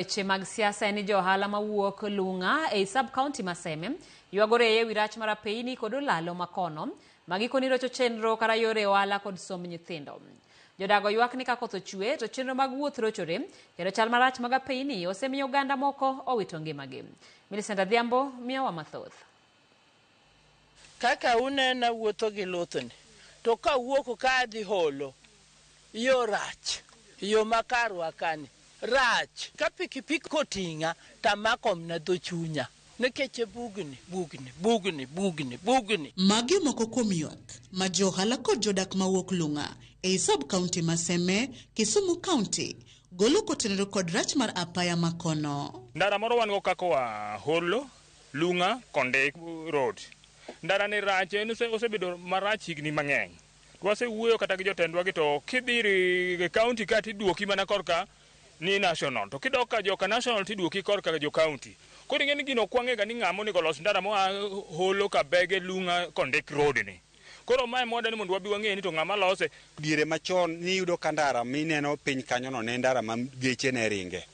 Weche mag siasa en jo ohala mawuok Lunga e sub-county Maseme ywagore e wi rach mar apeyni kod olalo makono magikoni rocho chenro kara yore ohala kod somb nyithindo. Jodago ywak ni ka koth ochwe to chenro mag wuoth rochore kendo chal marach mag apeyni osemiyo oganda moko owito ngimagi. Millicent Adhiambo miyowa mathoth. Kaka unena wuotho gi luthni to ka wuok ka dhi holo yo rach yo makarwa kani rach ka pikipiki kotinga tamakom na dho chunya nikech bugni magi moko kuom ywak ma jo ohala kod jodak mawuok Lunga e sub-county Maseme, Kisumu County golo kotenore kod rach mar apaya makono. Ndara moro wan go kako wa Holo, Lunga, Konde Road. Ndara ni rach osebedo marach higni mang'eny. Wase wuoyo kata gi jotendwa gi to kidhiri county ka tiduoki mana korka ni national to kidoka joka national tiduoki korka jo county. Kodi ngeni gino kwang'ega ni ng'amo ni golos ndara mo Holo ka bege Lunga Konde Road ni. Koro mae moda ni mondo wabi wang'e ni to ng'ama lose diere machon ni yudo ka ndara mineno piny kanyo no ne ndara ma geche ne ringe.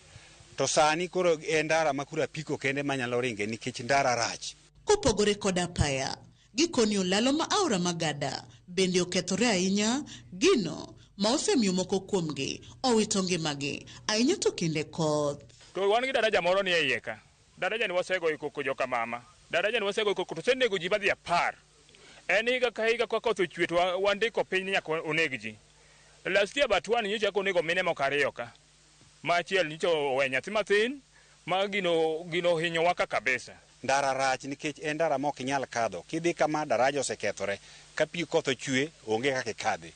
To sani koro e ndara ma kura piko kende manyalo ringe nikech ndara rach. Kopogore kod apaya gikoni olalo ma aora magada bende okethore ahinya gino ma osemiyo moko kuomgi owito ngimagi ahinya to kinde koth. To wan gi daraja moro ni e iye ka. Daraja ni wasego ikoko joka mama. Daraja ni wasego ikoko to senego ji badhi 10. En higa ka higa ka koth ochwe to wandiko piny ni nyaka oneg ji. Last year but one nyocha onego mine moko ariyo ka. Machiel nyocha owe nyathi mathin ma gino hinyowa ka kabisa. Ndara rach nikech en ndara mok nyal kadho. Kidhi kama daraja osekethore ka pi koth ochwe onge kaka kadhi.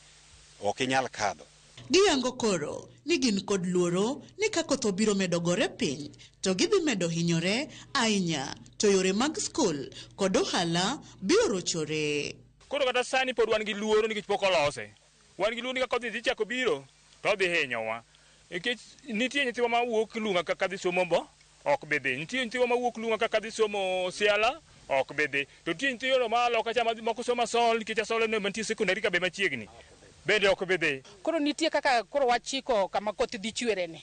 Ok nyal kadho. Giyango koro ni gin kod luoro ni ka koth obiro medo gore piny to gidhi medo hinyore ahinya to yore mag skul kod ohala biro rochore. Koro kata sani pod wan gi luoro nikech pok olose. Wan gi luoro ni ka koth dhi chako biro to dhi hinyowa. Nikech nitie nyithiwa ma wuok Lunga kaka dhi somo bo ok bede. Nitie nyithiwa ma wuok Lunga kaka dhi somo Siala ok bede. To nitie nyithiwa ma loka chama moko somo Sol nikech Sol ne mantie secondary ka be machiegni. Bede ok bede. Koro nitie kaka koro wachiko kama koth dhi chwere ne.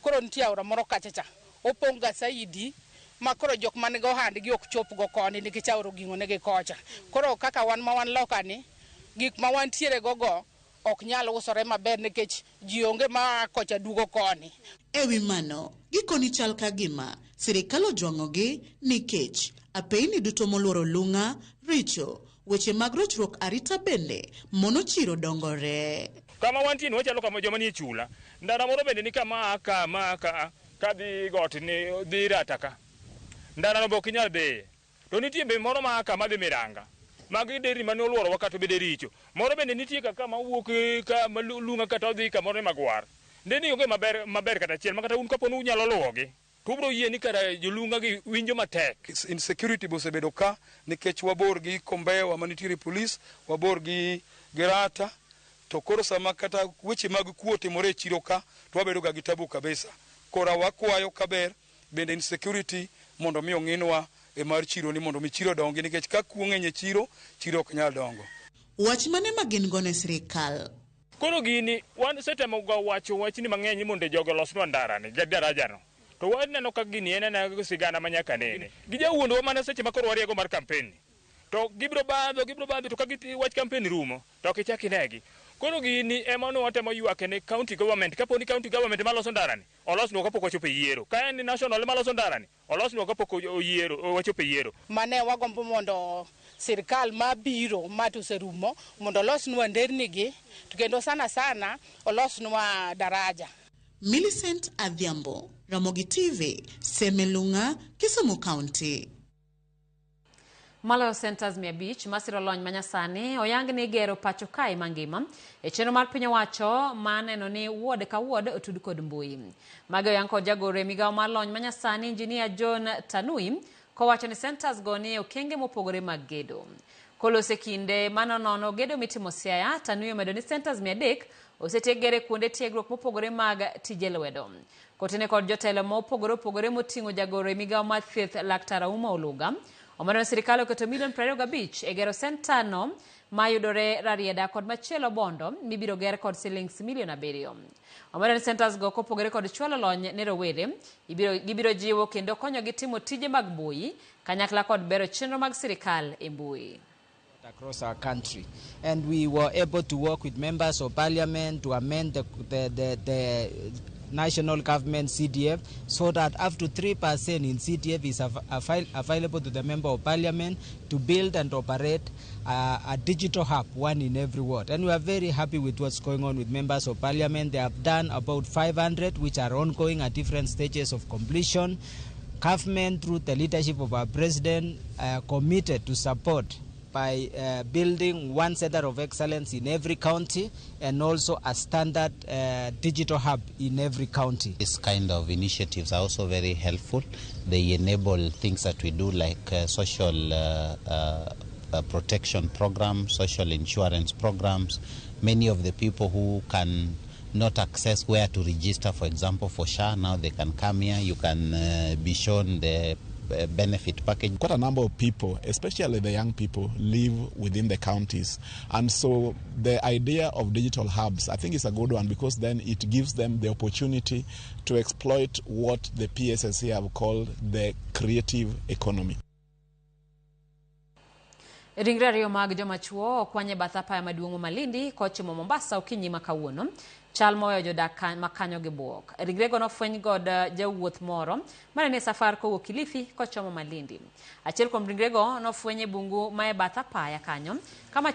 Koro nitie aora moro kachacha. Oponga saidi ma koro jok man go handgi ok chop go koni nikech aora gingo negi kocha. Koro kaka wan ma wan loka ni gik ma wan tiere gogo ok nyal usore maber nikech ji onge ma kocha dugo koni. Ewi mano gikoni chal ka gima sirikal ojwang'ogi nikech apeyni duto moluoro Lunga richo weche mag rochruok arita bende mono chiro dongore. Kama wantie wachalo kama joma nie chula. Ndara moro bende ni kama ka dhi got ni dhi rataka. Ndara no bok nyal be. To nitie be moro ma kama dhi Miranga. Magi deri mane oluoro wakato bede richo. Moro bende nitie kaka ma wuok ka Lunga kata dhi ka moro magwar. Ndeni onge maber kata chiel makata un kapo nu nyalo luwogi. Tubro yie ni kara jolunga gi winjo matek. Insecurity bosebedo ka nikech wabor gi Kombewa manitiere police, wabor gi Gerata, to koro sama kata weche mag kuo timore e chiro ka to wabedo ga gi tabu kabisa. Kora wakwayo kaber bende insecurity mondo mi ong'inwa e mar chiro ni mondo mi chiro dongi nikech ka kuo ng'eny e chiro ok nyal dongo. Wach mane magin gone sirikal. Koro gini wan setemo go wacho wach ni mang'eny mondo jogo los ndara ni daraja no. To waneno ka gini en na sigana manyaka nene. Gijawuondo mana seche ma koro wariego mar campaign. To gibro badho to ka wach campaign rumo to ok ichak inegi. Koro gini ema no watemo ywak ne county government. Kapo ni county government maloso ndara ni olosnwa kapok ochopo yiero. Ka en national maloso ndara ni olosnwa kapok oyiero ochopo yiero. Mane wagombo mondo sirikal mabiro matuserumo mondo olosnwa ndernigi to kendo sana olosnwa daraja. Millicent Adhiambo, Ramogi TV, Seme Lunga, Kisumu County. Maloyo Centers Mia Beach, masiro lony manyasani, oyang ni gero pacho kae mangima, e chenro mar piny owacho maneno ni wuod ka wuod otud kod mbui. Mage oyang kod jagoro e migawo mar lony manyasani, Engineer John Tanui, kowacho ni centers go ni okenge mopogore mag gedo. Kolose kinde manonono gedo mitimo Siaya, Tanui omedo ni centers 300 osetiegere kuonde tiegruok mopogore mag tije lwedo. Kotene kod jotelo mopogore moting'o jagoro e migawo mar thieth Laktar Auma Oluga, omedo ni sirikal oketo milion 25 e gero center no mayudore Rarieda kod machielo Bondo mibiro ger kod shillings milion 7. Omedo centers go kopogore kod chwalo lony ne rowere gibiro jiwo kendo konyo gi timo tije mag mbui kanyakla kod bero chenro mag sirikal e mbui. Across our country, and we were able to work with members of parliament to amend the national government CDF so that up to 3% in CDF is available to the member of parliament to build and operate a digital hub, one in every ward. And we are very happy with what's going on with members of parliament. They have done about 500 which are ongoing at different stages of completion. Government, through the leadership of our president, committed to support by building one center of excellence in every county and also a standard digital hub in every county. These kind of initiatives are also very helpful. They enable things that we do like social protection programs, social insurance programs. Many of the people who can not access where to register, for example, for SHA, now they can come here. You can be shown the benefit package. Quite a number of people, especially the young people, live within the counties, and so the idea of digital hubs I think is a good one, because then it gives them the opportunity to exploit what the PSSC have called the creative economy. Ringrerio mag jomachuo okwanye bathapa ya maduongo Malindi kochimo Mombasa okinyi makawuono. Chal moyo jodak makanyo gi buok. Ringrego nofweny god jawuoth moro mane safar kowuok Kilifi kochomo Malindi. Achiel kuom ringrego nofwenye bungu mae bathapa ya kanyo kama